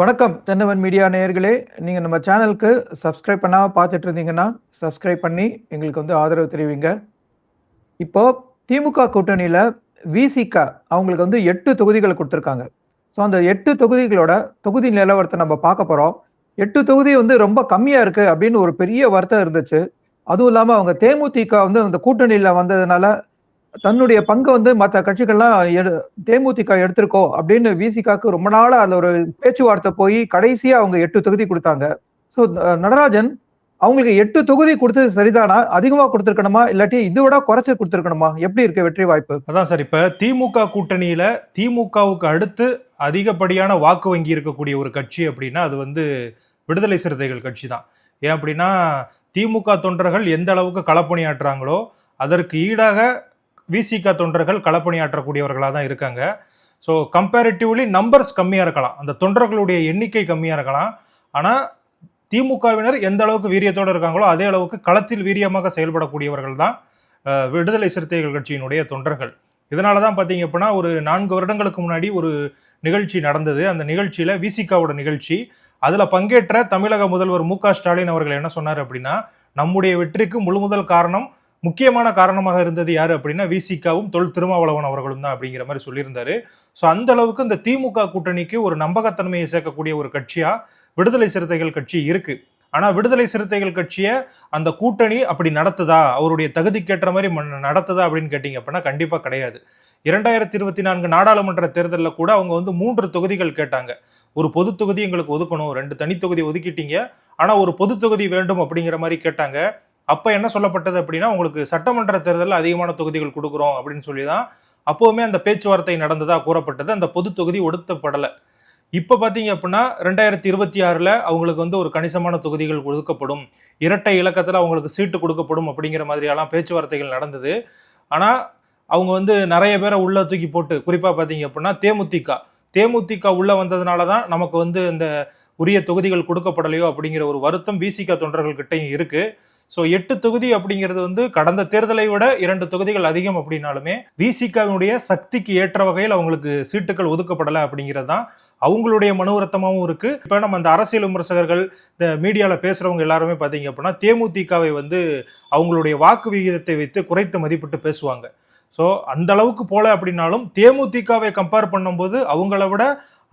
வணக்கம் தென்னவன் மீடியா நேயர்களே. நீங்க நம்ம சேனலுக்கு சப்ஸ்கிரைப் பண்ணாம பார்த்துட்டு இருந்தீங்கன்னா, சப்ஸ்கிரைப் பண்ணி எங்களுக்கு ஆதரவு தெரிவிங்க. இப்போ திமுக கூட்டணியில விசிக அவங்களுக்கு 8 தொகுதிகள் குடுத்துருக்காங்க. ஸோ அந்த 8 தொகுதிகளோட தொகுதி நிலவரத்த நம்ம பார்க்க போறோம். 8 தொகுதி ரொம்ப கம்மியா இருக்கு அப்படின்னு ஒரு பெரிய வருத்தம் இருந்துச்சு. அதுவும் இல்லாம அவங்க தேமுதிக அந்த கூட்டணியில வந்ததுனால தன்னுடைய பங்க மத்த கட்சிகள்லாம் தேமுதிக எடுத்திருக்கோம் அப்படின்னு விசிகாக்கு ரொம்ப நாளா அதுல ஒரு பேச்சுவார்த்தை போய் கடைசியா அவங்க 8 தொகுதி கொடுத்தாங்க. ஸோ நடராஜன் அவங்களுக்கு 8 தொகுதி கொடுத்தது சரிதானா? அதிகமா கொடுத்திருக்கணுமா? இல்லாட்டி இதை விட குறைச்சு கொடுத்திருக்கணுமா? எப்படி இருக்கு வெற்றி வாய்ப்பு? அதான் சார், இப்ப திமுக கூட்டணியில திமுகவுக்கு அடுத்து அதிகப்படியான வாக்கு வங்கி இருக்கக்கூடிய ஒரு கட்சி அப்படின்னா அது விடுதலை சிறுத்தைகள் கட்சி தான். ஏன் அப்படின்னா திமுக தொண்டர்கள் எந்த அளவுக்கு களப்பணியாற்றுறாங்களோ அதற்கு ஈடாக விசிக தொண்டர்கள் களப்பணியாற்றக்கூடியவர்களாக தான் இருக்காங்க. ஸோ கம்பேரிட்டிவ்லி நம்பர்ஸ் கம்மியாக இருக்கலாம், அந்த தொண்டர்களுடைய எண்ணிக்கை கம்மியாக இருக்கலாம். ஆனால் திமுகவினர் எந்த அளவுக்கு வீரியத்தோடு இருக்காங்களோ அதே அளவுக்கு களத்தில் வீரியமாக செயல்படக்கூடியவர்கள் தான் விடுதலை சிறுத்தைகள் கட்சியினுடைய தொண்டர்கள். இதனால தான் பார்த்தீங்க அப்படின்னா ஒரு 4 வருடங்களுக்கு முன்னாடி ஒரு நிகழ்ச்சி நடந்தது. அந்த நிகழ்ச்சியில் விசிகாவோட நிகழ்ச்சி, அதில் பங்கேற்ற தமிழக முதல்வர் மு க ஸ்டாலின் அவர்கள் என்ன சொன்னார் அப்படின்னா, நம்முடைய வெற்றிக்கு முழுமுதல் காரணம், முக்கியமான காரணமாக இருந்தது யாரு அப்படின்னா விசிகாவும் தொல் திருமாவளவன் அவர்களும் தான் அப்படிங்கிற மாதிரி சொல்லியிருந்தாரு. ஸோ அந்த அளவுக்கு இந்த திமுக கூட்டணிக்கு ஒரு நம்பகத்தன்மையை சேர்க்கக்கூடிய ஒரு கட்சியா விடுதலை சிறுத்தைகள் கட்சி இருக்கு. ஆனா விடுதலை சிறுத்தைகள் கட்சியை அந்த கூட்டணி அப்படி நடத்துதா, அவருடைய தகுதிக்கேற்ற மாதிரி நடத்துதா அப்படின்னு கேட்டீங்க அப்படின்னா கண்டிப்பா கிடையாது. 2024 நாடாளுமன்ற தேர்தலில் கூட அவங்க 3 தொகுதிகள் கேட்டாங்க. ஒரு பொது தொகுதி எங்களுக்கு ஒதுக்கணும், 2 தனி தொகுதி ஒதுக்கிட்டீங்க, ஆனா ஒரு பொது தொகுதி வேண்டும் அப்படிங்கிற மாதிரி கேட்டாங்க. அப்ப என்ன சொல்லப்பட்டது அப்படின்னா, உங்களுக்கு சட்டமன்ற தேர்தலில் அதிகமான தொகுதிகள் கொடுக்குறோம் அப்படின்னு சொல்லி தான் அப்போவுமே அந்த பேச்சுவார்த்தை நடந்ததா கூறப்பட்டது. அந்த பொது தொகுதி ஒதுக்கப்படலை. இப்ப பாத்தீங்க அப்படின்னா 2026ல அவங்களுக்கு ஒரு கணிசமான தொகுதிகள் ஒதுக்கப்படும், இரட்டை இலக்கத்துல அவங்களுக்கு சீட்டு கொடுக்கப்படும் அப்படிங்கிற மாதிரியெல்லாம் பேச்சுவார்த்தைகள் நடந்தது. ஆனா அவங்க நிறைய பேரை உள்ள தூக்கி போட்டு, குறிப்பா பாத்தீங்க அப்படின்னா தேமுதிக உள்ள வந்ததுனால தான் நமக்கு இந்த உரிய தொகுதிகள் கொடுக்கப்படலையோ அப்படிங்கிற ஒரு வருத்தம் விசிக தொண்டர்கள் கிட்டையும் இருக்கு. ஸோ 8 தொகுதி அப்படிங்கிறது கடந்த தேர்தலை விட 2 தொகுதிகள் அதிகம் அப்படின்னாலுமே விசிகவினுடைய சக்திக்கு ஏற்ற வகையில் அவங்களுக்கு சீட்டுகள் ஒதுக்கப்படலை அப்படிங்கிறது தான் அவங்களுடைய மனோரத்தமாகவும் இருக்கு. இப்போ நம்ம அந்த அரசியல் விமர்சகர்கள், இந்த மீடியாவில் பேசுறவங்க எல்லாருமே பார்த்தீங்க அப்படின்னா தேமுதிகவை அவங்களுடைய வாக்கு விகிதத்தை வைத்து குறைத்து மதிப்பிட்டு பேசுவாங்க. ஸோ அந்த அளவுக்கு போல அப்படின்னாலும் தேமுதிகவை கம்பேர் பண்ணும்போது அவங்கள விட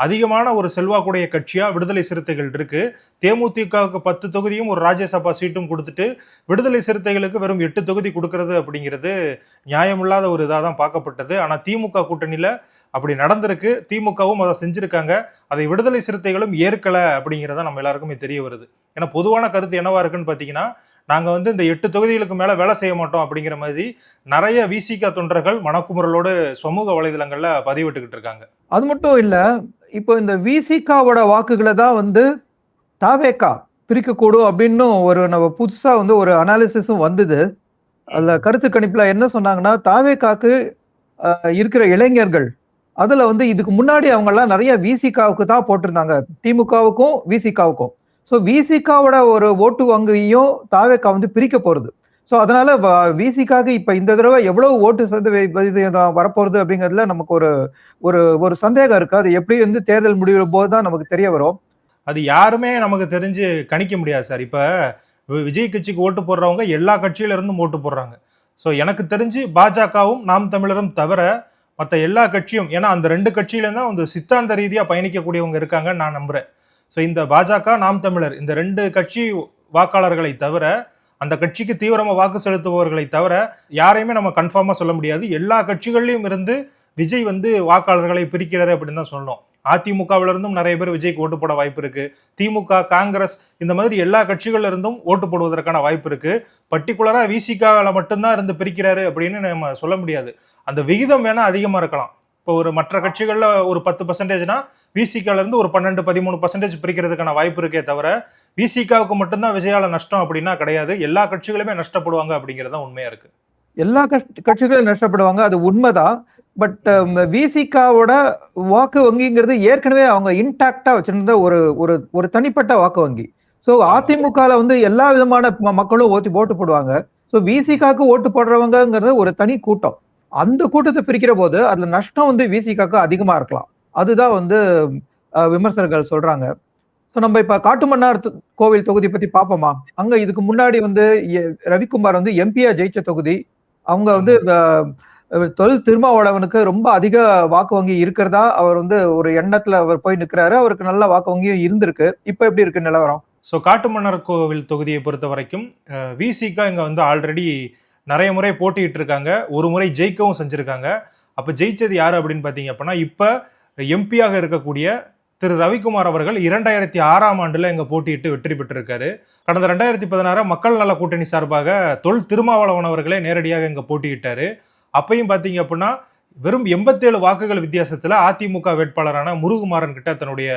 அதிகமான ஒரு செல்வாக்குடைய கட்சியா விடுதலை சிறுத்தைகள் இருக்கு. தேமுதிகவுக்கு 10 தொகுதியும் ஒரு ராஜ்யசபா சீட்டும் கொடுத்துட்டு விடுதலை சிறுத்தைகளுக்கு வெறும் 8 தொகுதி கொடுக்கறது அப்படிங்கிறது நியாயமில்லாத ஒரு இதாக தான் பார்க்கப்பட்டது. ஆனால் திமுக கூட்டணியில அப்படி நடந்திருக்கு, திமுகவும் அதை செஞ்சிருக்காங்க. அதை விடுதலை சிறுத்தைகளும் ஏற்கலை அப்படிங்கிறத நம்ம எல்லாருக்குமே தெரிய வருது. ஏன்னா பொதுவான கருத்து என்னவா இருக்குன்னு பார்த்தீங்கன்னா, நாங்கள் இந்த 8 தொகுதிகளுக்கு மேலே வேலை செய்ய மாட்டோம் அப்படிங்கிற மாதிரி நிறைய விசிக தொண்டர்கள் மனக்குமுறலோடு சமூக வலைதளங்கள்ல பதிவிட்டுக்கிட்டு இருக்காங்க. அது மட்டும் இல்ல, இப்போ இந்த விசிகாவோட வாக்குகளை தான் தாவேகா பிரிக்கக்கூடும் அப்படின்னு நம்ம புதுசா ஒரு அனாலிசிஸும் வந்தது. அதுல கருத்து கணிப்புல என்ன சொன்னாங்கன்னா, தாவேகாக்கு இருக்கிற இளைஞர்கள் அதுல இதுக்கு முன்னாடி அவங்க எல்லாம் நிறைய விசிகாவுக்கு தான் போட்டிருந்தாங்க, திமுகவுக்கும் விசிகாவுக்கும். ஸோ விசிகாவோட ஒரு ஓட்டு வங்கியும் தாவேகா பிரிக்க போறது. ஸோ அதனால விசிகாக்கு இப்ப இந்த தடவை எவ்வளவு ஓட்டு சதவீதம் வரப்போறது அப்படிங்கிறதுல நமக்கு ஒரு ஒரு ஒரு சந்தேகம் இருக்கு. அது எப்படி தேர்தல் முடிவு போதுதான் நமக்கு தெரிய வரும். அது யாருமே நமக்கு தெரிஞ்சு கணிக்க முடியாது சார். இப்ப விஜய் கட்சிக்கு ஓட்டு போடுறவங்க எல்லா கட்சியில இருந்தும் ஓட்டு போடுறாங்க. ஸோ எனக்கு தெரிஞ்சு பாஜகவும் நாம் தமிழரும் தவிர மற்ற எல்லா கட்சியும், ஏன்னா அந்த 2 கட்சியில தான் சித்தாந்த ரீதியா பயணிக்கக்கூடியவங்க இருக்காங்கன்னு நான் நம்புறேன். ஸோ இந்த பாஜக, நாம் தமிழர் இந்த 2 கட்சி வாக்காளர்களை தவிர, அந்த கட்சிக்கு தீவிரமா வாக்கு செலுத்துபவர்களை தவிர யாரையுமே நம்ம கன்ஃபார்மா சொல்ல முடியாது. எல்லா கட்சிகள்லயும் இருந்து விஜய் வாக்காளர்களை பிரிக்கிறாரு அப்படின்னு தான் சொல்லணும். அதிமுகவில இருந்தும் நிறைய பேர் விஜய்க்கு ஓட்டு போட வாய்ப்பு இருக்கு. திமுக, காங்கிரஸ் இந்த மாதிரி எல்லா கட்சிகள்ல இருந்தும் ஓட்டு போடுவதற்கான வாய்ப்பு இருக்கு. பர்டிகுலரா விசிகால மட்டும்தான் இருந்து பிரிக்கிறாரு அப்படின்னு நம்ம சொல்ல முடியாது. அந்த விகிதம் வேணா அதிகமா இருக்கலாம். இப்போ ஒரு மற்ற கட்சிகள்ல ஒரு 10%னா விசிகால இருந்து ஒரு 12-13% பிரிக்கிறதுக்கான வாய்ப்பு இருக்கே தவிர விசிகாவுக்கு மட்டும்தான் விஜயால நஷ்டம் அப்படின்னா கிடையாது. எல்லா கட்சிகளுமே நஷ்டப்படுவாங்க அப்படிங்கிறது உண்மையா இருக்கு. எல்லா கட்சிகளும் நஷ்டப்படுவாங்க, அது உண்மைதான். பட் விசிகாவோட வாக்கு வங்கிங்கிறது ஏற்கனவே அவங்க இன்டாக்டா வச்சிருந்த ஒரு ஒரு ஒரு தனிப்பட்ட வாக்கு வங்கி. ஸோ அதிமுகல எல்லா விதமான மக்களும் ஓட்டு போடுவாங்க. ஸோ விசிகாக்கு ஓட்டு போடுறவங்கிறது ஒரு தனி கூட்டம். அந்த கூட்டத்தை பிரிக்கிற போது அதுல நஷ்டம் விசிகாக்கு அதிகமா இருக்கலாம். அதுதான் விமர்சகர்கள் சொல்றாங்க. ஸோ நம்ம இப்ப காட்டுமன்னார் கோவில் தொகுதி பத்தி பார்ப்போமா? அங்க இதுக்கு முன்னாடி வந்து ரவிக்குமார் வந்து எம்பியா ஜெயிச்ச தொகுதி. அவங்க வந்து தொல் திருமாவளவனுக்கு ரொம்ப அதிக வாக்கு வங்கி இருக்கிறதா அவர் வந்து ஒரு எண்ணத்துல அவர் போய் நிற்கிறாரு. அவருக்கு நல்ல வாக்கு வங்கியும் இருந்திருக்கு. இப்ப எப்படி இருக்கு நிலவரம்? ஸோ காட்டுமன்னார் கோவில் தொகுதியை பொறுத்த வரைக்கும் விசிகா இங்க வந்து ஆல்ரெடி நிறைய முறை போட்டிட்டு இருக்காங்க. ஒரு முறை ஜெயிக்கவும் செஞ்சிருக்காங்க. அப்ப ஜெயிச்சது யாரு அப்படின்னு பாத்தீங்க அப்படின்னா, இப்ப எம்பியாக இருக்கக்கூடிய திரு ரவிக்குமார் அவர்கள் 2006ஆம் ஆண்டுல இங்க போட்டியிட்டு வெற்றி பெற்றிருக்காரு. கடந்த 2016 மக்கள் நல கூட்டணி சார்பாக தொல் திருமாவளவன் அவர்களே நேரடியாக இங்க போட்டியிட்டாரு. அப்பயும் பாத்தீங்க அப்படின்னா வெறும் 87 வாக்குகள் வித்தியாசத்துல அதிமுக வேட்பாளரான முருகுமாறன் கிட்ட தன்னுடைய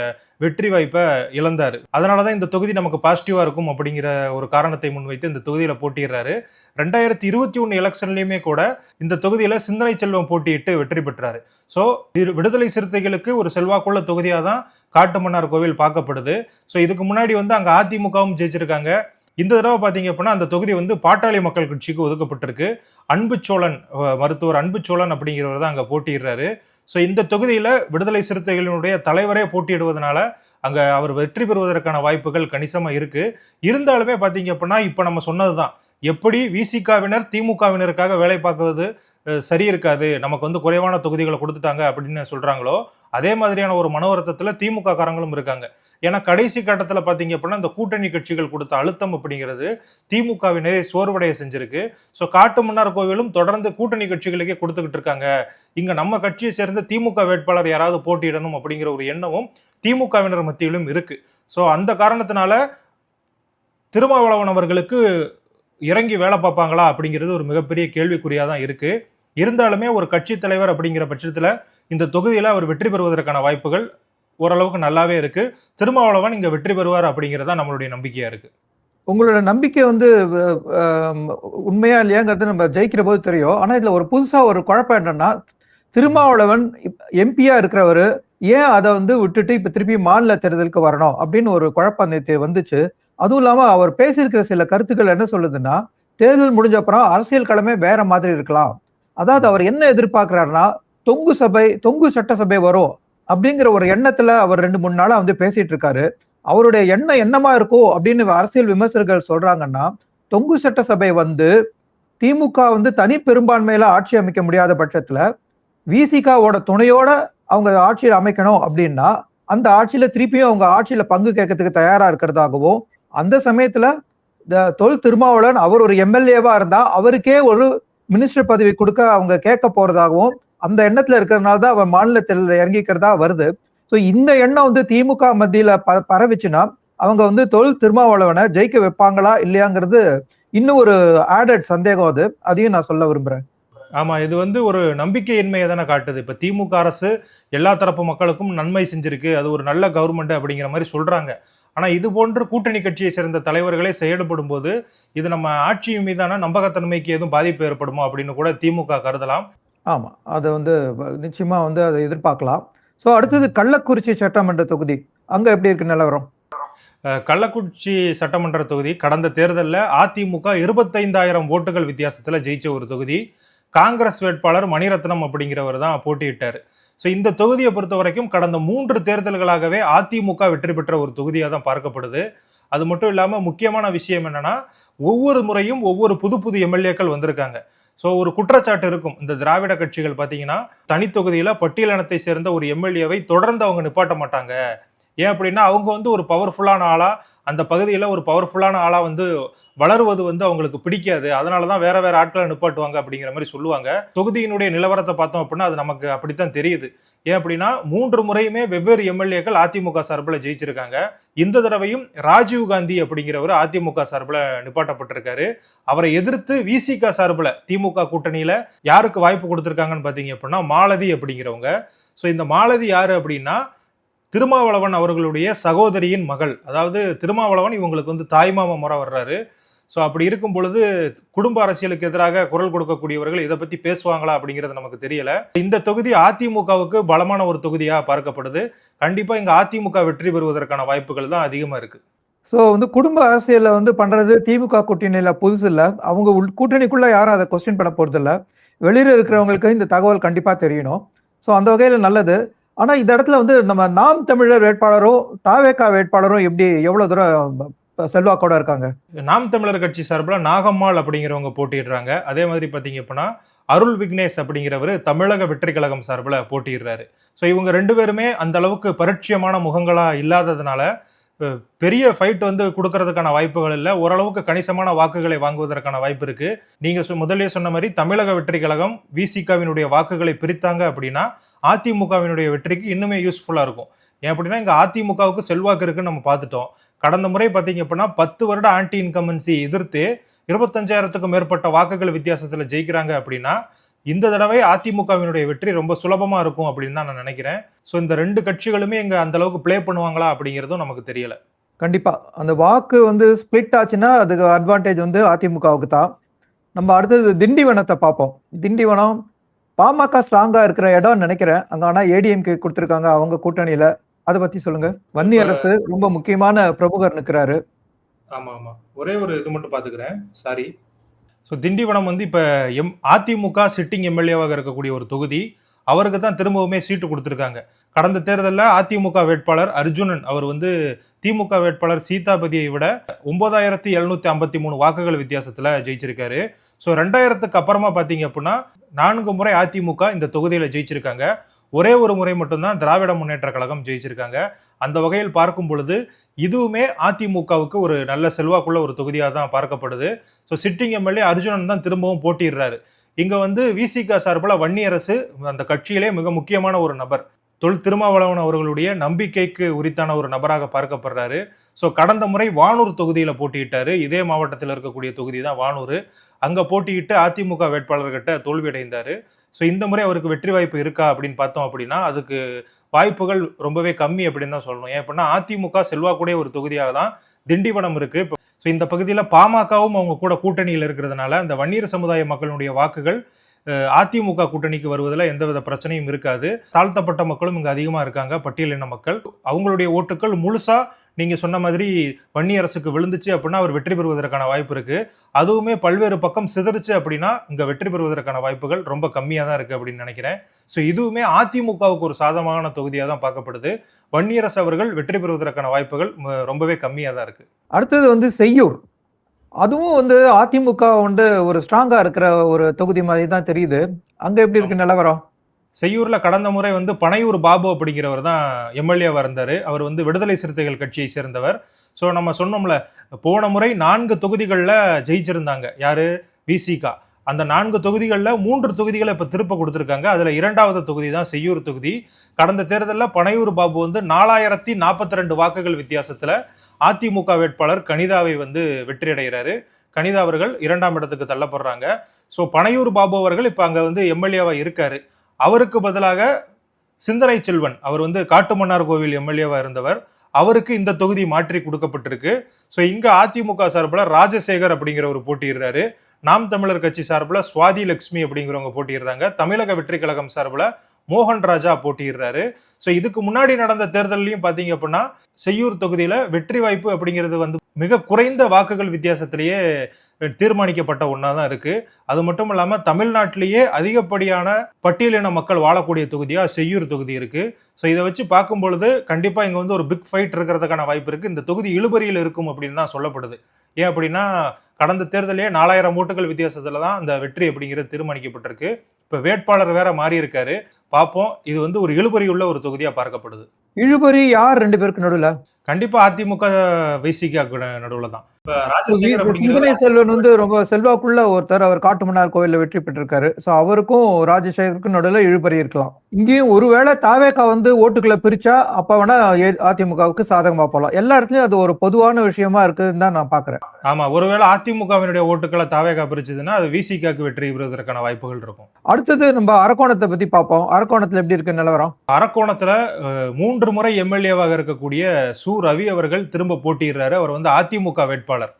வெற்றி வாய்ப்பை இழந்தாரு. அதனாலதான் இந்த தொகுதி நமக்கு பாசிட்டிவா இருக்கும் அப்படிங்கிற ஒரு காரணத்தை முன்வைத்து இந்த தொகுதியில போட்டியிடுறாரு. 2021 எலெக்ஷன்லயுமே கூட இந்த தொகுதியில சிந்தனை செல்வம் போட்டியிட்டு வெற்றி பெற்றாரு. சோ விடுதலை சிறுத்தைகளுக்கு ஒரு செல்வாக்குள்ள தொகுதியா தான் காட்டுமன்னார் கோவில் பார்க்கப்படுது. சோ இதுக்கு முன்னாடி வந்து அங்க அதிமுகவும் ஜெயிச்சிருக்காங்க. இந்த தடவை பாத்தீங்க அப்படின்னா அந்த தொகுதி வந்து பாட்டாளி மக்கள் கட்சிக்கு ஒதுக்கப்பட்டிருக்கு. அன்புச்சோழன் மருத்துவர் அன்புச்சோழன் அப்படிங்கிறவர் தான் அங்க போட்டியிடுறாரு. ஸோ இந்த தொகுதியில விடுதலை சிறுத்தைகளினுடைய தலைவரே போட்டியிடுவதனால அங்க அவர் வெற்றி பெறுவதற்கான வாய்ப்புகள் கணிசமா இருக்கு. இருந்தாலுமே பாத்தீங்க அப்படின்னா இப்ப நம்ம சொன்னதுதான், எப்படி விசிகாவினர் திமுகவினருக்காக வேலை பார்க்குவது சரி இருக்காது, நமக்கு வந்து குறைவான தொகுதிகளை கொடுத்துட்டாங்க அப்படின்னு சொல்றாங்களோ, அதே மாதிரியான ஒரு மன வருத்தத்துல திமுக காரங்களும் இருக்காங்க. ஏன்னா கடைசி கட்டத்துல பாத்தீங்க அப்படின்னா இந்த கூட்டணி கட்சிகள் கொடுத்த அழுத்தம் அப்படிங்கிறது திமுகவினரை சோர்வடைய செஞ்சிருக்கு. ஸோ காட்டுமன்னார் கோவிலும் தொடர்ந்து கூட்டணி கட்சிகளுக்கே கொடுத்துக்கிட்டு இருக்காங்க. இங்க நம்ம கட்சியை சேர்ந்த திமுக வேட்பாளர் யாராவது போட்டியிடணும் அப்படிங்கிற ஒரு எண்ணமும் திமுகவினர் மத்தியிலும் இருக்கு. ஸோ அந்த காரணத்தினால திருமாவளவன் அவர்களுக்கு இறங்கி வேலை பார்ப்பாங்களா அப்படிங்கிறது ஒரு மிகப்பெரிய கேள்விக்குறியா தான் இருக்கு. இருந்தாலுமே ஒரு கட்சி தலைவர் அப்படிங்கிற பட்சத்துல இந்த தொகுதியில அவர் வெற்றி பெறுவதற்கான வாய்ப்புகள் ஓரளவுக்கு நல்லாவே இருக்கு. திருமாவளவன் இங்க வெற்றி பெறுவார் அப்படிங்கிறதா நம்மளுடைய நம்பிக்கையா இருக்கு. உங்களோட நம்பிக்கை வந்து உண்மையா இல்லையாங்கிறது நம்ம ஜெயிக்கிற போது தெரியும். ஆனா இதுல ஒரு புதுசா ஒரு குழப்பம் என்னன்னா, திருமாவளவன் எம்பியா இருக்கிறவரு ஏன் அதை வந்து விட்டுட்டு இப்ப திருப்பி மாநில தேர்தலுக்கு வரணும் அப்படின்னு ஒரு குழப்பம் நேற்று வந்துச்சு. அதுவும் இல்லாம அவர் பேசியிருக்கிற சில கருத்துக்கள் என்ன சொல்லுதுன்னா, தேர்தல் முடிஞ்ச அப்புறம் அரசியல் களமே வேற மாதிரி இருக்கலாம். அதாவது அவர் என்ன எதிர்பார்க்கிறாருன்னா, தொங்கு சட்டசபை வரும் அப்படிங்கிற ஒரு எண்ணத்துல அவர் 2-3 நாளா வந்து பேசிட்டு இருக்காரு. அவருடைய எண்ணம் என்னமா இருக்கும் அப்படின்னு அரசியல் விமர்சகர்கள் சொல்றாங்கன்னா, தொங்கு சட்டசபை வந்து திமுக வந்து தனி பெரும்பான்மையில ஆட்சி அமைக்க முடியாத பட்சத்துல விசிகாவோட துணையோட அவங்க ஆட்சியில் அமைக்கணும் அப்படின்னா, அந்த ஆட்சியில திருப்பியும் அவங்க ஆட்சியில பங்கு கேட்கறதுக்கு தயாரா இருக்கிறதாகவும், அந்த சமயத்துல தொல் திருமாவளவன் அவர் ஒரு எம்எல்ஏவா இருந்தா அவருக்கே ஒரு மினிஸ்டர் பதவி கொடுக்க அவங்க கேட்க போறதாகவும் அந்த எண்ணத்துல இருக்கிறதுனால தான் அவர் மாநிலத்தில் இறங்கிக்கிறதா வருது. ஸோ இந்த எண்ணம் வந்து திமுக மத்தியில பரவிச்சுன்னா அவங்க வந்து தொல் திருமாவளவனை ஜெயிக்க வைப்பாங்களா இல்லையாங்கிறது இன்னும் ஒரு ஆடட் சந்தேகம். அதையும் நான் சொல்ல விரும்புறேன். ஆமா, இது வந்து ஒரு நம்பிக்கையின்மையை தானே காட்டுது. இப்ப திமுக அரசு எல்லா தரப்பு மக்களுக்கும் நன்மை செஞ்சிருக்கு, அது ஒரு நல்ல கவர்மெண்ட் அப்படிங்கிற மாதிரி சொல்றாங்க. ஆனா இது போன்று கூட்டணி கட்சியை சேர்ந்த தலைவர்களே செயல்படும் போது இது நம்ம ஆட்சி மீதான நம்பகத்தன்மைக்கு எதுவும் பாதிப்பு ஏற்படுமோ அப்படின்னு கூட திமுக கருதலாம். ஆமா, அதை வந்து நிச்சயமா வந்து அதை எதிர்பார்க்கலாம். ஸோ அடுத்தது கள்ளக்குறிச்சி சட்டமன்ற தொகுதி, அங்க எப்படி இருக்கு நிலவரம்? கள்ளக்குறிச்சி சட்டமன்ற தொகுதி கடந்த தேர்தலில் அதிமுக 25,000 ஓட்டுகள் வித்தியாசத்துல ஜெயிச்ச ஒரு தொகுதி. காங்கிரஸ் வேட்பாளர் மணிரத்னம் அப்படிங்கிறவர் தான் போட்டியிட்டார். ஸோ இந்த தொகுதியை பொறுத்த வரைக்கும் கடந்த 3 தேர்தல்களாகவே அதிமுக வெற்றி பெற்ற ஒரு தொகுதியாக தான் பார்க்கப்படுது. அது மட்டும் இல்லாமல் முக்கியமான விஷயம் என்னன்னா, ஒவ்வொரு முறையும் ஒவ்வொரு புது புது எம்எல்ஏக்கள் வந்திருக்காங்க. ஸோ ஒரு குற்றச்சாட்டு இருக்கும், இந்த திராவிட கட்சிகள் பார்த்தீங்கன்னா தனி தொகுதியில் பட்டியலினத்தை சேர்ந்த ஒரு எம்எல்ஏவை தொடர்ந்து அவங்க நிப்பாட்ட மாட்டாங்க. ஏன் அப்படின்னா அவங்க வந்து ஒரு பவர்ஃபுல்லான ஆளா, அந்த பகுதியில் ஒரு பவர்ஃபுல்லான ஆளா வந்து வளருவது வந்து அவங்களுக்கு பிடிக்காது, அதனாலதான் வேற வேற ஆட்களை நிப்பாட்டுவாங்க அப்படிங்கிற மாதிரி சொல்லுவாங்க. தொகுதியினுடைய நிலவரத்தை பார்த்தோம் அப்படின்னா அது நமக்கு அப்படித்தான் தெரியுது. ஏன் அப்படின்னா 3 முறையுமே வெவ்வேறு எம்எல்ஏக்கள் அதிமுக சார்பில் ஜெயிச்சிருக்காங்க. இந்த தடவையும் ராஜீவ் காந்தி அப்படிங்கிறவர் அதிமுக சார்பில் நிப்பாட்டப்பட்டிருக்காரு. அவரை எதிர்த்து விசிக சார்பில் திமுக கூட்டணியில யாருக்கு வாய்ப்பு கொடுத்திருக்காங்கன்னு பாத்தீங்க அப்படின்னா மாலதி அப்படிங்கிறவங்க. ஸோ இந்த மாலதி யாரு அப்படின்னா திருமாவளவன் அவர்களுடைய சகோதரியின் மகள். அதாவது திருமாவளவன் இவங்களுக்கு வந்து தாய்மாமா முறை வர்றாரு. ஸோ அப்படி இருக்கும் பொழுது குடும்ப அரசியலுக்கு எதிராக குரல் கொடுக்கக்கூடியவர்கள் இதை பத்தி பேசுவாங்களா அப்படிங்கிறது நமக்கு தெரியல. இந்த தொகுதி அதிமுகவுக்கு பலமான ஒரு தொகுதியா பார்க்கப்படுது. கண்டிப்பா இங்க அதிமுக வெற்றி பெறுவதற்கான வாய்ப்புகள் தான் அதிகமா இருக்கு. ஸோ வந்து குடும்ப அரசியல வந்து பண்றது திமுக கூட்டணியில புதுசு இல்லை. அவங்க கூட்டணிக்குள்ள யாரும் அதை கொஸ்டின் பண்ண போறது இல்லை. வெளியில இருக்கிறவங்களுக்கு இந்த தகவல் கண்டிப்பா தெரியணும். ஸோ அந்த வகையில் நல்லது. ஆனா இந்த இடத்துல வந்து நம்ம நாம் தமிழர் வேட்பாளரும் தாவேகா வேட்பாளரும் எப்படி எவ்வளவு தூரம் செல்வாக்கோட இருக்காங்க? நாம் தமிழர் கட்சி சார்பில் நாகம்மாள் அப்படிங்கிறவங்க போட்டியிடுறாங்க. அதே மாதிரி பார்த்தீங்க அப்படின்னா அருள் விக்னேஷ் அப்படிங்கிறவர் தமிழக வெற்றி கழகம் சார்பில் போட்டியிடுறாரு. ஸோ இவங்க 2 பேருமே அந்த அளவுக்கு பரிட்சயமான முகங்களா இல்லாததுனால பெரிய ஃபைட் வந்து கொடுக்கறதுக்கான வாய்ப்புகள் இல்லை. ஓரளவுக்கு கணிசமான வாக்குகளை வாங்குவதற்கான வாய்ப்பு இருக்கு. நீங்க முதலே சொன்ன மாதிரி தமிழக வெற்றி கழகம் விசிகாவினுடைய வாக்குகளை பிரித்தாங்க அப்படின்னா அதிமுகவினுடைய வெற்றிக்கு இன்னுமே யூஸ்ஃபுல்லா இருக்கும். ஏன் அப்படின்னா இங்க அதிமுகவுக்கு செல்வாக்கு இருக்குன்னு நம்ம பார்த்துட்டோம். கடந்த முறை பார்த்தீங்க அப்படின்னா 10 வருட ஆன்டி இன்கம்பன்சி எதிர்த்து 25,000க்கும் மேற்பட்ட வாக்குகள் வித்தியாசத்துல ஜெயிக்கிறாங்க அப்படின்னா இந்த தடவை அதிமுகவினுடைய வெற்றி ரொம்ப சுலபமா இருக்கும் அப்படின்னு தான் நான் நினைக்கிறேன். ஸோ இந்த 2 கட்சிகளுமே இங்க அந்த அளவுக்கு பிளே பண்ணுவாங்களா அப்படிங்கிறதும் நமக்கு தெரியல. கண்டிப்பா அந்த வாக்கு வந்து ஸ்பிளிட் ஆச்சுன்னா அதுக்கு அட்வான்டேஜ் வந்து அதிமுகவுக்கு தான். நம்ம அடுத்தது திண்டிவனத்தை பார்ப்போம். திண்டிவனம் பாமக ஸ்ட்ராங்கா இருக்கிற இடம் நினைக்கிறேன். அங்க ஆனா ஏடிஎம்கே கொடுத்திருக்காங்க அவங்க கூட்டணியில. அதை பத்தி சொல்லுங்க. வன்னி அரசு ரொம்ப முக்கியமான பிரமுகர் நிற்கிறாரு. ஆமா ஆமா, ஒரே ஒரு இது மட்டும் பாத்துக்கிறேன், சாரி. ஸோ திண்டிவனம் வந்து இப்போ அதிமுக சிட்டிங் எம்எல்ஏவாக இருக்கக்கூடிய ஒரு தொகுதி. அவருக்கு தான் திரும்பவுமே சீட்டு கொடுத்துருக்காங்க. கடந்த தேர்தலில் அதிமுக வேட்பாளர் அர்ஜுனன் அவர் வந்து திமுக வேட்பாளர் சீதாபதியை விட 9,753 வாக்குகள் வித்தியாசத்தில் ஜெயிச்சிருக்காரு. ஸோ 2000க்கு அப்புறமா பார்த்தீங்க அப்படின்னா 4 முறை அதிமுக இந்த தொகுதியில் ஜெயிச்சிருக்காங்க. ஒரே ஒரு முறை மட்டும்தான் திராவிட முன்னேற்ற கழகம் ஜெயிச்சிருக்காங்க. அந்த வகையில் பார்க்கும் பொழுது இதுவுமே அதிமுகவுக்கு ஒரு நல்ல செல்வாக்குள்ள ஒரு தொகுதியாக தான் பார்க்கப்படுது. ஸோ சிட்டிங் எம்எல்ஏ அர்ஜுனன் தான் திரும்பவும் போட்டியிடுறாரு. இங்க வந்து விசிக சார்பில் வன்னி அரசு அந்த கட்சியிலே மிக முக்கியமான ஒரு நபர். தொல் திருமாவளவன் அவர்களுடைய நம்பிக்கைக்கு உரித்தான ஒரு நபராக பார்க்கப்படுறாரு. ஸோ கடந்த முறை வானூர் தொகுதியில் போட்டியிட்டாரு. இதே மாவட்டத்தில் இருக்கக்கூடிய தொகுதி தான் வானூர். அங்கே போட்டியிட்டு அதிமுக வேட்பாளர்கிட்ட தோல்வியடைந்தார். ஸோ இந்த முறை அவருக்கு வெற்றி வாய்ப்பு இருக்கா அப்படின்னு பார்த்தோம் அப்படின்னா அதுக்கு வாய்ப்புகள் ரொம்பவே கம்மி அப்படின்னு தான் சொல்லணும். ஏன் அப்படின்னா அதிமுக செல்வாக்குடைய ஒரு தொகுதியாக தான் திண்டிவனம் இருக்கு. ஸோ இந்த பகுதியில் பாமகவும் அவங்க கூட கூட்டணியில் இருக்கிறதுனால அந்த வன்னியர் சமுதாய மக்களுடைய வாக்குகள் அதிமுக கூட்டணிக்கு வருவதில் எந்தவித பிரச்சனையும் இருக்காது. தாழ்த்தப்பட்ட மக்களும் இங்கே அதிகமாக இருக்காங்க, பட்டியலின மக்கள். அவங்களுடைய ஓட்டுகள் முழுசா நீங்க சொன்ன மாதிரி வன்னி அரசுக்கு விழுந்துச்சு அப்படின்னா அவர் வெற்றி பெறுவதற்கான வாய்ப்பு இருக்கு. அதுவுமே பல்வேறு பக்கம் சிதறிச்சு அப்படின்னா இங்க வெற்றி பெறுவதற்கான வாய்ப்புகள் ரொம்ப கம்மியா தான் இருக்கு அப்படின்னு நினைக்கிறேன். ஸோ இதுவுமே அதிமுகவுக்கு ஒரு சாதகமான தொகுதியாக தான் பார்க்கப்படுது. வன்னியரசு அவர்கள் வெற்றி பெறுவதற்கான வாய்ப்புகள் ரொம்பவே கம்மியா தான் இருக்கு. அடுத்தது வந்து செய்யூர். அதுவும் வந்து அதிமுக வந்து ஒரு ஸ்ட்ராங்கா இருக்கிற ஒரு தொகுதி மாதிரி தான் தெரியுது. அங்க எப்படி இருக்கு நிலவரம்? செய்யூர்ல கடந்த முறை வந்து பனையூர் பாபு அப்படிங்கிறவர் தான் எம்எல்ஏவா இருந்தாரு. அவர் வந்து விடுதலை சிறுத்தைகள் கட்சியை சேர்ந்தவர். ஸோ நம்ம சொன்னோம்ல, போன முறை 4 தொகுதிகளில் ஜெயிச்சிருந்தாங்க. யாரு? விசிகா. அந்த 4 தொகுதிகளில் 3 தொகுதிகளை இப்போ திருப்ப கொடுத்துருக்காங்க. அதில் 2வது தொகுதி தான் செய்யூர் தொகுதி. கடந்த தேர்தலில் பனையூர் பாபு வந்து 4,042 வாக்குகள் வித்தியாசத்தில் அதிமுக வேட்பாளர் கனிதாவை வந்து வெற்றி அடைகிறாரு. கனிதா அவர்கள் 2ஆம் இடத்துக்கு தள்ளப்படுறாங்க. ஸோ பனையூர் பாபு அவர்கள் இப்போ அங்கே வந்து எம்எல்ஏவா இருக்காரு. அவருக்கு பதிலாக சிந்தனை செல்வன், அவர் வந்து காட்டுமன்னார் கோவில் எம்எல்ஏவா இருந்தவர், அவருக்கு இந்த தொகுதி மாற்றி கொடுக்கப்பட்டிருக்கு. ஸோ இங்க அதிமுக சார்பில் ராஜசேகர் அப்படிங்கிறவர் போட்டியிடுறாரு. நாம் தமிழர் கட்சி சார்பில் சுவாதி லட்சுமி அப்படிங்கிறவங்க போட்டியிடுறாங்க. தமிழக வெற்றி கழகம் சார்பில் மோகன் ராஜா போட்டியிடுறாரு. ஸோ இதுக்கு முன்னாடி நடந்த தேர்தலையும் பார்த்தீங்க அப்படின்னா செய்யூர் தொகுதியில வெற்றி வாய்ப்பு அப்படிங்கிறது வந்து மிக குறைந்த வாக்குகள் வித்தியாசத்திலேயே தீர்மானிக்கப்பட்ட ஒன்றா தான் இருக்கு. அது மட்டும் இல்லாம தமிழ்நாட்டிலேயே அதிகப்படியான பட்டியலின மக்கள் வாழக்கூடிய தொகுதியா செய்யூர் தொகுதி இருக்கு. ஸோ இதை வச்சு பார்க்கும் பொழுது கண்டிப்பா இங்க வந்து ஒரு பிக் ஃபைட் இருக்கிறதுக்கான வாய்ப்பு இருக்கு. இந்த தொகுதி இழுபறியில் இருக்கும் அப்படின்னு தான் சொல்லப்படுது. ஏன் அப்படின்னா கடந்த தேர்தலே 4,000 ஓட்டுகள் வித்தியாசத்துல தான் அந்த வெற்றி அப்படிங்கிறது தீர்மானிக்கப்பட்டிருக்கு. இப்ப வேட்பாளர் வேற மாறி இருக்காரு. பார்ப்போம். இது வந்து ஒரு இழுபறி உள்ள ஒரு தொகுதியா பார்க்கப்படுது. இழுபறி யார் 2 பேருக்கு நடுவுல? கண்டிப்பா அதிமுக விசிக நடுவுல தான். சிந்தனை செல்வன் வந்து ரொம்ப செல்வாக்குள்ள ஒருத்தர். அவர் காட்டுமன்னார் கோவில்ல வெற்றி பெற்றிருக்காரு. சோ அவருக்கும் ராஜசேகருக்கும் நடுவுல இழுபறி இருக்கலாம். இங்கேயும் ஒருவேளை தாவேகா வந்து ஓட்டுகளை பிரிச்சா அப்ப வேணா அதிமுகவுக்கு சாதகமா போகலாம். எல்லா இடத்துலயும் அது ஒரு பொதுவான விஷயமா இருக்குன்னு தான் நான் பாக்குறேன். ஆமா, ஒருவேளை அதிமுகவினுடைய ஓட்டுகளை தாவேகா பிரிச்சதுன்னா அது விசிகாக்கு வெற்றி பெறுவதற்கான வாய்ப்புகள் இருக்கும். அடுத்தது நம்ம அரக்கோணத்தை பத்தி பார்ப்போம். அரக்கோணத்துல எப்படி இருக்கு நிலவரம்? அரக்கோணத்துல 3 முறை எம்எல்ஏவாக இருக்கக்கூடிய சு ரவி அவர்கள் திரும்ப போட்டியிடுறாரு. அவர் வந்து அதிமுக வேட்பாளர்.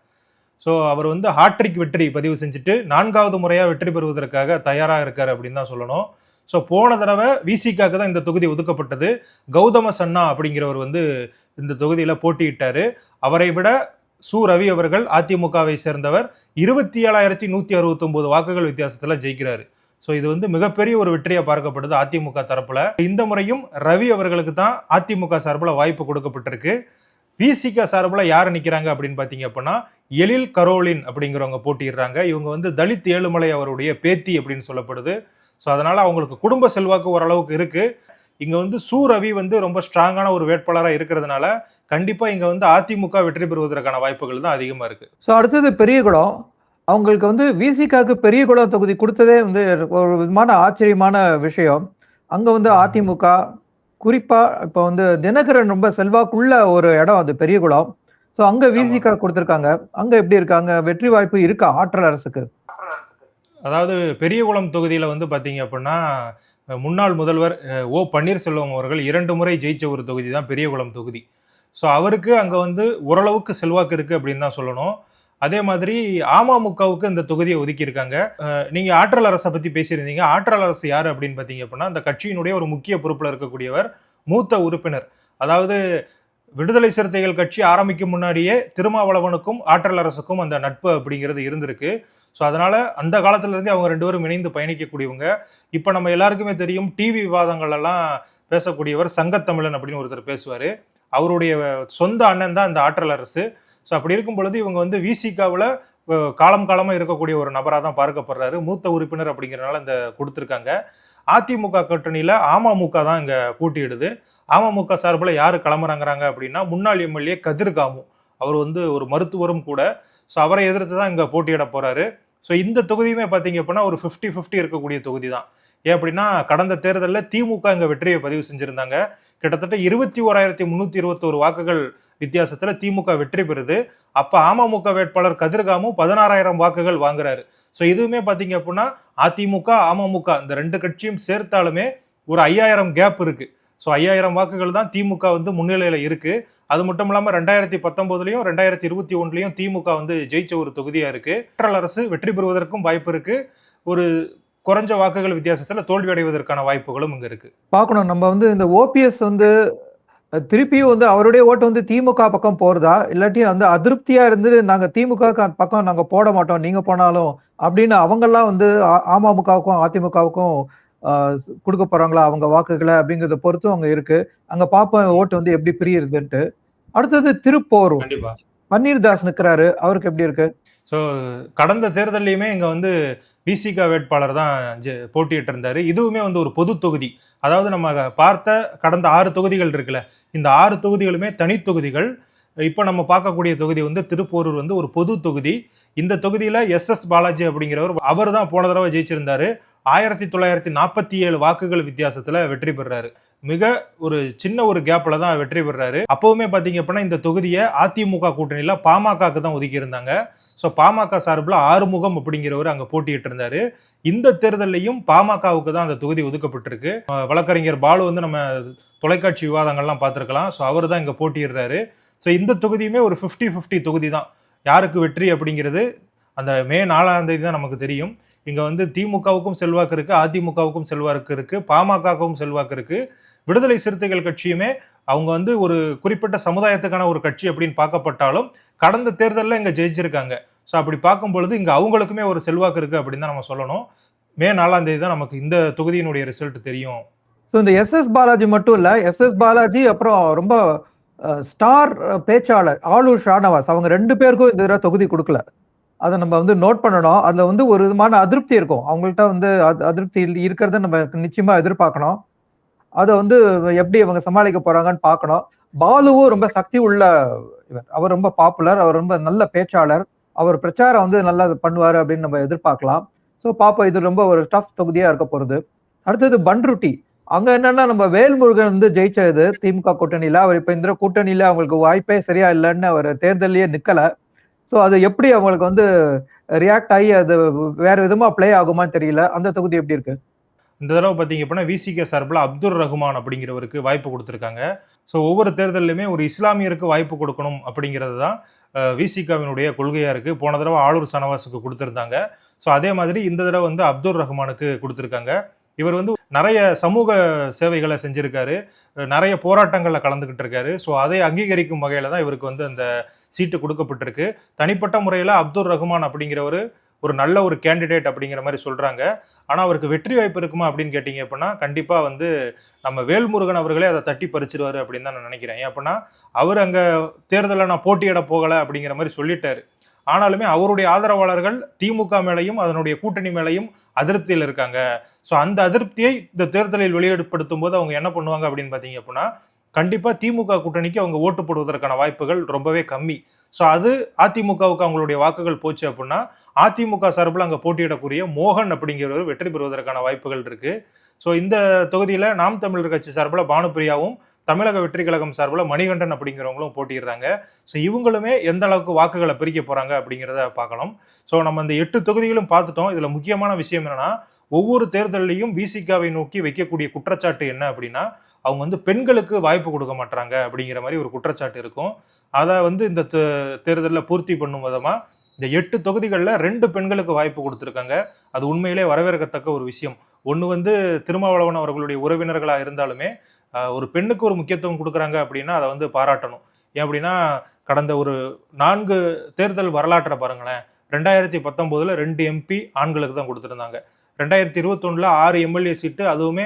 ஸோ அவர் வந்து ஹாட்ரிக் வெற்றி பதிவு செஞ்சுட்டு 4வது முறையா வெற்றி பெறுவதற்காக தயாராக இருக்காரு அப்படின்னு தான் சொல்லணும். ஸோ போன தடவை விசிகாக்கு தான் இந்த தொகுதி ஒதுக்கப்பட்டது. கௌதம சன்னா அப்படிங்கிறவர் வந்து இந்த தொகுதியில போட்டியிட்டாரு. அவரை விட சு ரவி அவர்கள் அதிமுகவை சேர்ந்தவர் 27,169 வாக்குகள் வித்தியாசத்துல ஜெயிக்கிறாரு. ஸோ இது வந்து மிகப்பெரிய ஒரு வெற்றியா பார்க்கப்படுது அதிமுக தரப்புல. இந்த முறையும் ரவி அவர்களுக்கு தான் அதிமுக சார்பில் வாய்ப்பு கொடுக்கப்பட்டிருக்கு. விசிக சார்பில் யார் நிற்கிறாங்க அப்படின்னு பார்த்தீங்க அப்படின்னா எழில் கரோலின் அப்படிங்கிறவங்க போட்டிடுறாங்க. இவங்க வந்து தலித் ஏழுமலை அவருடைய பேத்தி அப்படின்னு சொல்லப்படுது. ஸோ அதனால அவங்களுக்கு குடும்ப செல்வாக்கு ஓரளவுக்கு இருக்கு. இங்க வந்து சு ரவி வந்து ரொம்ப ஸ்ட்ராங்கான ஒரு வேட்பாளராக இருக்கிறதுனால கண்டிப்பா இங்க வந்து அதிமுக வெற்றி பெறுவதற்கான வாய்ப்புகள் தான் அதிகமா இருக்கு. ஸோ அடுத்தது பெரியகுளம். அவங்களுக்கு வந்து விசிகாக்கு பெரியகுளம் தொகுதி கொடுத்ததே வந்து ஒரு விதமான ஆச்சரியமான விஷயம். அங்க வந்து அதிமுக குறிப்பா இப்போ வந்து தினகரன் ரொம்ப செல்வாக்குள்ள ஒரு இடம் அது பெரியகுளம். ஸோ அங்க விசிகா கொடுத்துருக்காங்க. அங்க எப்படி இருக்காங்க? வெற்றி வாய்ப்பு இருக்கா ஆற்றல் அரசுக்கு? அதாவது பெரியகுளம் தொகுதியில வந்து பாத்தீங்க அப்படின்னா முன்னாள் முதல்வர் ஓ பன்னீர்செல்வம் அவர்கள் 2 முறை ஜெயிச்ச ஒரு தொகுதி தான் பெரியகுளம் தொகுதி. ஸோ அவருக்கு அங்க வந்து ஓரளவுக்கு செல்வாக்கு இருக்கு அப்படின்னு தான் சொல்லணும். அதே மாதிரி அமமுகவுக்கு இந்த தொகுதியை ஒதுக்கியிருக்காங்க. நீங்க ஆற்றல் அரசை பத்தி பேசியிருந்தீங்க. ஆற்றல் அரசு யாரு அப்படின்னு பாத்தீங்க அப்படின்னா அந்த கட்சியினுடைய ஒரு முக்கிய பொறுப்புல இருக்கக்கூடியவர் மூத்த உறுப்பினர். அதாவது விடுதலை சிறுத்தைகள் கட்சி ஆரம்பிக்கும் முன்னாடியே திருமாவளவனுக்கும் ஆற்றல் அரசுக்கும் அந்த நட்பு அப்படிங்கிறது இருந்திருக்கு. ஸோ அதனால அந்த காலத்துல இருந்தே அவங்க 2 பேரும் இணைந்து பயணிக்கக்கூடியவங்க. இப்ப நம்ம எல்லாருக்குமே தெரியும் டிவி விவாதங்கள் எல்லாம் பேசக்கூடியவர் சங்கத்தமிழன் அப்படின்னு ஒருத்தர் பேசுவாரு. அவருடைய சொந்த அண்ணன் தான் இந்த ஆற்றல் அரசு. ஸோ அப்படி இருக்கும் பொழுது இவங்க வந்து விசிகாவில் காலம் காலமாக இருக்கக்கூடிய ஒரு நபராக தான் பார்க்கப்படுறாரு. மூத்த உறுப்பினர் அப்படிங்கிறனால இந்த கொடுத்துருக்காங்க. அதிமுக கூட்டணியில் அமமுக தான் இங்கே போட்டியிடுது. அமமுக சார்பில் யார் களமிறங்குறாங்க அப்படின்னா முன்னாள் எம்எல்ஏ கதிர்காமு. அவர் வந்து ஒரு மருத்துவரும் கூட. ஸோ அவரை எதிர்த்து தான் இங்கே போட்டியிட போறாரு. ஸோ இந்த தொகுதியுமே பார்த்தீங்க அப்படின்னா ஒரு 50-50 இருக்கக்கூடிய தொகுதி தான். ஏன் அப்படின்னா கடந்த தேர்தலில் திமுக இங்கே வெற்றியை பதிவு செஞ்சிருந்தாங்க. கிட்டத்தட்ட 21,321 வாக்குகள் வித்தியாசத்துல திமுக வெற்றி பெறுது. அப்ப அமமுக வேட்பாளர் கதிர்காமு 16,000 வாக்குகள் வாங்குறாரு. ஸோ இதுவுமே பாத்தீங்க அப்படின்னா அதிமுக அமமுக இந்த 2 கட்சியும் சேர்த்தாலுமே ஒரு 5,000 கேப் இருக்கு. ஸோ 5,000 வாக்குகள் தான் திமுக வந்து முன்னிலையில இருக்கு. அது மட்டும் இல்லாம 2019லயும் 2021லயும் திமுக வந்து ஜெயிச்ச ஒரு தொகுதியா இருக்கு. ஆற்றல் அரசு வெற்றி பெறுவதற்கும் வாய்ப்பு இருக்கு. ஒரு குறைஞ்ச வாக்குகள் வித்தியாசத்துல தோல்வி அடைவதற்கான வாய்ப்புகளும் இங்க இருக்கு. பார்க்கணும் நம்ம வந்து இந்த ஓபிஎஸ் வந்து திருப்பியும் வந்து அவருடைய ஓட்டு வந்து திமுக பக்கம் போறதா இல்லாட்டி வந்து அதிருப்தியா இருந்து நாங்க திமுக பக்கம் நாங்க போட மாட்டோம் நீங்க போனாலும் அப்படின்னு அவங்கெல்லாம் வந்து அமமுகவுக்கும் அதிமுகவுக்கும் கொடுக்க போறாங்களா அவங்க வாக்குகளை அப்படிங்கறத பொறுத்தும் அங்க இருக்கு. அங்க பாப்போம் ஓட்டு வந்து எப்படி பிரியுதுன்ட்டு. அடுத்தது திருப்போரூர் பன்னீர்தாஸ் நிக்கிறாரு. அவருக்கு எப்படி இருக்கு? ஸோ கடந்த தேர்தலையுமே இங்க வந்து விசிக வேட்பாளர் தான் போட்டியிட்டு இருந்தாரு. இதுவுமே வந்து ஒரு பொது தொகுதி. அதாவது நம்ம பார்த்த கடந்த 6 தொகுதிகள் இருக்குல்ல, இந்த 6 தொகுதிகளுமே தனி தொகுதிகள். இப்போ நம்ம பார்க்கக்கூடிய தொகுதி வந்து திருப்போரூர் வந்து ஒரு பொது தொகுதி. இந்த தொகுதியில எஸ் பாலாஜி அப்படிங்கிறவர் அவர் தான் போன தடவை ஜெயிச்சிருந்தாரு. 1947 வாக்குகள் வித்தியாசத்துல வெற்றி பெறாரு. மிக ஒரு சின்ன ஒரு கேப்ல தான் வெற்றி பெறாரு. அப்பவுமே பாத்தீங்க அப்படின்னா இந்த தொகுதியை அதிமுக கூட்டணியில பாமகக்கு தான் ஒதுக்கி இருந்தாங்க. ஸோ பாமக சார்பில் ஆறுமுகம் அப்படிங்கிறவர் அங்க போட்டிட்டு இருந்தாரு. இந்த தேர்தலையும் பாமகவுக்கு தான் அந்த தொகுதி ஒதுக்கப்பட்டிருக்கு. வழக்கறிஞர் பாலு வந்து நம்ம தொலைக்காட்சி விவாதங்கள்லாம் பார்த்துருக்கலாம். ஸோ அவர் தான் இங்க போட்டியிடுறாரு. ஸோ இந்த தொகுதியுமே ஒரு 50-50 தொகுதி தான். யாருக்கு வெற்றி அப்படிங்கிறது அந்த மே 4ஆம் தேதி தான் நமக்கு தெரியும். இங்க வந்து திமுகவுக்கும் செல்வாக்கு இருக்கு, அதிமுகவுக்கும் செல்வாக்கு இருக்கு, பாமகவுக்கும் செல்வாக்கு இருக்கு. விடுதலை சிறுத்தைகள் கட்சியுமே அவங்க வந்து ஒரு குறிப்பிட்ட சமுதாயத்துக்கான ஒரு கட்சி அப்படின்னு பார்க்கப்பட்டாலும் கடந்த தேர்தலில் இங்க ஜெயிச்சிருக்காங்க. ஸோ அப்படி பார்க்கும் பொழுது இங்க அவங்களுக்குமே ஒரு செல்வாக்கு இருக்கு அப்படின்னு தான் நம்ம சொல்லணும். மே 4ஆம் தேதி தான் நமக்கு இந்த தொகுதியினுடைய ரிசல்ட் தெரியும். ஸோ இந்த எஸ் பாலாஜி மட்டும் இல்ல, எஸ் பாலாஜி அப்புறம் ரொம்ப ஸ்டார் பேச்சாளர் ஆளூர் ஷானவாஸ் அவங்க 2 பேருக்கும் இந்த தடவை தொகுதி கொடுக்கல. அதை நம்ம வந்து நோட் பண்ணணும். அதுல வந்து ஒரு விதமான அதிருப்தி இருக்கும். அவங்கள்ட்ட வந்து அதிருப்தி இருக்கிறத நம்ம நிச்சயமா எதிர்பார்க்கணும். அதை வந்து எப்படி அவங்க சமாளிக்க போறாங்கன்னு பார்க்கணும். பாலுவும் ரொம்ப சக்தி உள்ள இவர். அவர் ரொம்ப பாப்புலர். அவர் ரொம்ப நல்ல பேச்சாளர். அவர் பிரச்சாரம் வந்து நல்லா பண்ணுவாரு அப்படின்னு நம்ம எதிர்பார்க்கலாம். ஸோ பாப்போம். இது ரொம்ப ஒரு டஃப் தொகுதியா இருக்க போறது. அடுத்தது பன்ருட்டி. அங்க என்னன்னா நம்ம வேல்முருகன் வந்து ஜெயிச்சது திமுக கூட்டணியில. அவர் இப்ப இந்த கூட்டணியில அவங்களுக்கு வாய்ப்பே சரியா இல்லைன்னு அவர் தேர்தலையே நிக்கல. ஸோ அது எப்படி அவங்களுக்கு வந்து ரியாக்ட் ஆகி அது வேற விதமா பிளே ஆகுமான்னு தெரியல. அந்த தொகுதி எப்படி இருக்கு? இந்த தடவை பார்த்தீங்க அப்படின்னா விசிக சார்பில் அப்துல் ரஹ்மான் அப்படிங்கிறவருக்கு வாய்ப்பு கொடுத்துருக்காங்க. ஸோ ஒவ்வொரு தேர்தலையுமே ஒரு இஸ்லாமியருக்கு வாய்ப்பு கொடுக்கணும் அப்படிங்கிறது தான் விசிகாவினுடைய கொள்கையாக இருக்குது. போன தடவை ஆளூர் ஷானவாஸுக்கு கொடுத்துருந்தாங்க. ஸோ அதே மாதிரி இந்த தடவை வந்து அப்துல் ரஹ்மானுக்கு கொடுத்துருக்காங்க. இவர் வந்து நிறைய சமூக சேவைகளை செஞ்சிருக்காரு, நிறைய போராட்டங்களில் கலந்துக்கிட்டு இருக்காரு. ஸோ அதை அங்கீகரிக்கும் வகையில் தான் இவருக்கு வந்து அந்த சீட்டு கொடுக்கப்பட்டிருக்கு. தனிப்பட்ட முறையில் அப்துல் ரஹ்மான் அப்படிங்கிறவர் ஒரு நல்ல ஒரு கேண்டிடேட் அப்படிங்கிற மாதிரி சொல்றாங்க. ஆனா அவருக்கு வெற்றி வாய்ப்பு இருக்குமா அப்படின்னு கேட்டீங்க அப்படின்னா, கண்டிப்பா வந்து நம்ம வேல்முருகன் அவர்களே அதை தட்டி பறிச்சிருவாரு அப்படின்னு தான் நான் நினைக்கிறேன். ஏன் அப்படின்னா, அவர் அங்க தேர்தலில் நான் போட்டியிட போகல அப்படிங்கிற மாதிரி சொல்லிட்டாரு. ஆனாலுமே அவருடைய ஆதரவாளர்கள் திமுக மேலையும் அதனுடைய கூட்டணி மேலையும் அதிருப்தியில் இருக்காங்க. ஸோ அந்த அதிருப்தியை இந்த தேர்தலில் வெளிப்படுத்தும் போது அவங்க என்ன பண்ணுவாங்க அப்படின்னு பார்த்தீங்க அப்படின்னா, கண்டிப்பா திமுக கூட்டணிக்கு அவங்க ஓட்டு போடுவதற்கான வாய்ப்புகள் ரொம்பவே கம்மி. ஸோ அது அதிமுகவுக்கு அவங்களுடைய வாக்குகள் போச்சு அப்படின்னா, அதிமுக சார்பில் அங்கே போட்டியிடக்கூடிய மோகன் அப்படிங்கிறவர் வெற்றி பெறுவதற்கான வாய்ப்புகள் இருக்கு. ஸோ இந்த தொகுதியில் நாம் தமிழர் கட்சி சார்பில் பானுப்பிரியாவும், தமிழக வெற்றி கழகம் சார்பில் மணிகண்டன் அப்படிங்கிறவங்களும் போட்டியிடுறாங்க. ஸோ இவங்களுமே எந்த அளவுக்கு வாக்குகளை பிரிக்க போறாங்க அப்படிங்கிறத பார்க்கலாம். ஸோ நம்ம இந்த 8 தொகுதிகளும் பார்த்துட்டோம். இதுல முக்கியமான விஷயம் என்னன்னா, ஒவ்வொரு தேர்தலையும் விசிகாவை நோக்கி வைக்கக்கூடிய குற்றச்சாட்டு என்ன அப்படின்னா, அவங்க வந்து பெண்களுக்கு வாய்ப்பு கொடுக்க மாட்டாங்க அப்படிங்கிற மாதிரி ஒரு குற்றச்சாட்டு இருக்கும். அதை வந்து இந்த தேர்தலில் பூர்த்தி பண்ணும் விதமா இந்த 8 தொகுதிகளில் 2 பெண்களுக்கு வாய்ப்பு கொடுத்துருக்காங்க. அது உண்மையிலே வரவேற்கத்தக்க ஒரு விஷயம். ஒன்று வந்து திருமாவளவன் அவர்களுடைய உறவினர்களா இருந்தாலுமே ஒரு பெண்ணுக்கு ஒரு முக்கியத்துவம் கொடுக்குறாங்க அப்படின்னா அதை வந்து பாராட்டணும். ஏன் அப்படின்னா, கடந்த ஒரு 4 தேர்தல் வரலாற்றை பாருங்களேன். 2019 2 எம்பி ஆண்களுக்கு தான் கொடுத்துருந்தாங்க. 2021 6 எம்எல்ஏ சீட்டு, அதுவுமே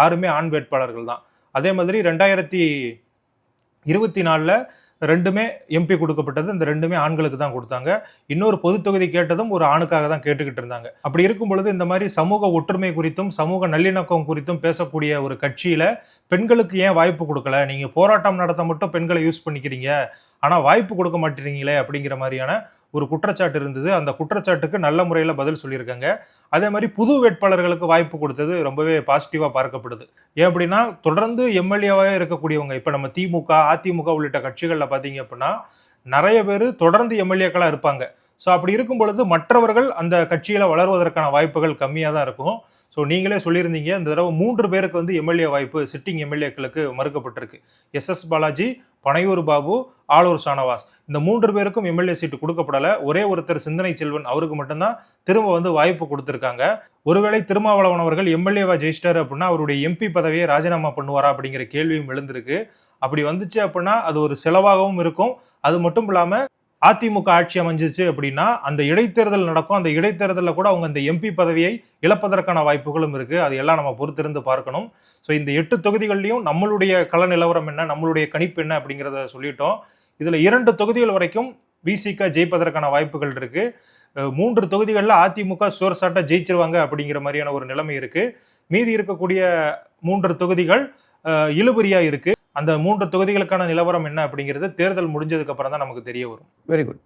6மே ஆண் வேட்பாளர்கள் தான். அதே மாதிரி 2024 2மே எம்பி கொடுக்கப்பட்டது. இந்த 2மே ஆண்களுக்கு தான் கொடுத்தாங்க. இன்னொரு பொது தொகுதி கேட்டதும் ஒரு ஆணுக்காக தான் கேட்டுக்கிட்டு இருந்தாங்க. அப்படி இருக்கும் பொழுது இந்த மாதிரி சமூக ஒற்றுமை குறித்தும் சமூக நல்லிணக்கம் குறித்தும் பேசக்கூடிய ஒரு கட்சியில பெண்களுக்கு ஏன் வாய்ப்பு கொடுக்கல? நீங்க போராட்டம் நடத்த மட்டும் பெண்களை யூஸ் பண்ணிக்கிறீங்க, ஆனா வாய்ப்பு கொடுக்க மாட்டேறீங்களே அப்படிங்கிற மாதிரியான ஒரு குற்றச்சாட்டு இருந்தது. அந்த குற்றச்சாட்டுக்கு நல்ல முறையில் பதில் சொல்லியிருக்காங்க. அதே மாதிரி புது வேட்பாளர்களுக்கு வாய்ப்பு கொடுத்தது ரொம்பவே பாசிட்டிவா பார்க்கப்படுது. ஏன் அப்படின்னா, தொடர்ந்து எம்எல்ஏவாக இருக்கக்கூடியவங்க, இப்ப நம்ம திமுக, அதிமுக உள்ளிட்ட கட்சிகள்ல பாத்தீங்க அப்படின்னா நிறைய பேர் தொடர்ந்து எம்எல்ஏக்களா இருப்பாங்க. ஸோ அப்படி இருக்கும் பொழுது மற்றவர்கள் அந்த கட்சியில வளருவதற்கான வாய்ப்புகள் கம்மியா தான் இருக்கும். ஸோ நீங்களே சொல்லியிருந்தீங்க, இந்த தடவை 3 பேருக்கு வந்து எம்எல்ஏ வாய்ப்பு சிட்டிங் எம்எல்ஏக்களுக்கு மறுக்கப்பட்டிருக்கு. எஸ் பாலாஜி, பனையூர் பாபு, ஆளூர் ஷானவாஸ், இந்த 3 பேருக்கும் எம்எல்ஏ சீட்டு கொடுக்கப்படல. ஒரே ஒருத்தர் சிந்தனை செல்வன், அவருக்கு மட்டும்தான் திரும்ப வந்து வாய்ப்பு கொடுத்திருக்காங்க. ஒருவேளை திருமாவளவன் அவர்கள் எம்எல்ஏவா ஜெயிச்சிட்டாரு அப்படின்னா அவருடைய எம்பி பதவியை ராஜினாமா பண்ணுவாரா அப்படிங்கிற கேள்வியும் எழுந்திருக்கு. அப்படி வந்துச்சு அப்படின்னா அது ஒரு செலவாகவும் இருக்கும். அது மட்டும் இல்லாம அதிமுக ஆட்சி அமைஞ்சிச்சு அப்படின்னா அந்த இடைத்தேர்தல் நடக்கும். அந்த இடைத்தேர்தலில் கூட அவங்க இந்த எம்பி பதவியை இழப்பதற்கான வாய்ப்புகளும் இருக்கு. அது எல்லாம் நம்ம பொறுத்திருந்து பார்க்கணும். ஸோ இந்த 8 தொகுதிகள்லையும் நம்மளுடைய கள நிலவரம் என்ன, நம்மளுடைய கணிப்பு என்ன அப்படிங்கிறத சொல்லிட்டோம். இதுல 2 தொகுதிகள் வரைக்கும் விசிக ஜெயிப்பதற்கான வாய்ப்புகள் இருக்கு. 3 தொகுதிகளில் அதிமுக சோர்சாட்டா ஜெயிச்சிருவாங்க அப்படிங்கிற மாதிரியான ஒரு நிலைமை இருக்கு. மீதி இருக்கக்கூடிய 3 தொகுதிகள் இழுபறியா இருக்கு. அந்த 3 தொகுதிகளுக்கான நிலவரம் என்ன அப்படிங்கிறது தேர்தல் முடிஞ்சதுக்கு அப்புறம் தான் நமக்கு தெரிய வரும். Very good.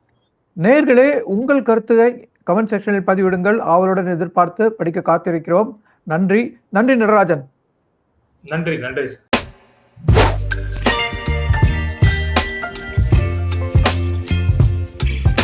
நேயர்களே, உங்கள் கருத்துக்களை கமெண்ட் செக்ஷனில் பதிவிடுங்கள். ஆவலுடன் எதிர்பார்த்து படிக்க காத்திருக்கிறோம். நன்றி. நன்றி நடராஜன். நன்றி.